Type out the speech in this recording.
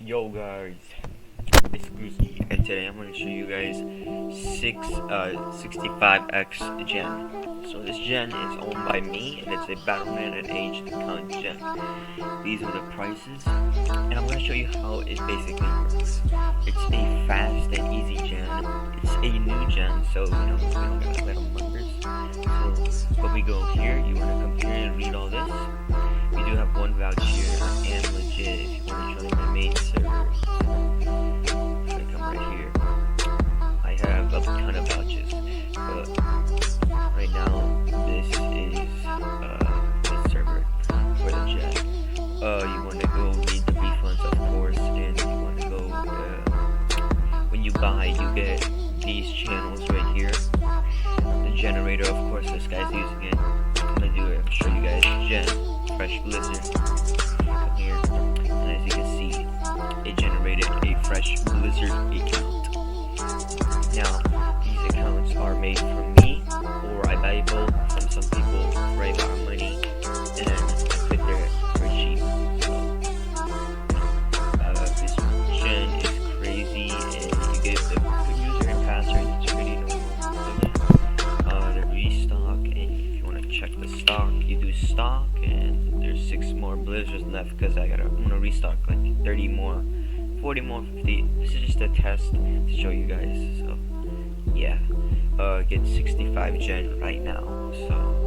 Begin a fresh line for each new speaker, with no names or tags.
Yo guys, it's Goosey, and today I'm going to show you guys 65x gen. So this gen is owned by me, and it's a Battle.net and Age account gen. These are the prices, and I'm going to show you how it basically works. It's a fast and easy gen. It's a new gen, so we don't gotta let them numbers. So when we go here, you want to come here and read all this. We do have one voucher and legit if you want to join my main server. So I come right here. I have a ton of vouchers, but right now this is the server for the jet. You want to go read the refunds, of course, and you want to go when you buy, you get these channels right here. The generator, of course, this guy's using it. I'm gonna do it. I'm show you guys gen. Fresh blizzard. Come here, and as you can see, it generated a fresh blizzard account. Now, these accounts are made from me, or I buy both from some people for a lot of money, and I put there for cheap. So, this gen is crazy, and you get the user and password. It's pretty normal. The restock, and if you want to check the stock, you do stock, and there's 6 more blizzards left because I'm gonna restock like 30 more, 40 more, 50. This is just a test to show you guys. So yeah, get 65 gen right now. So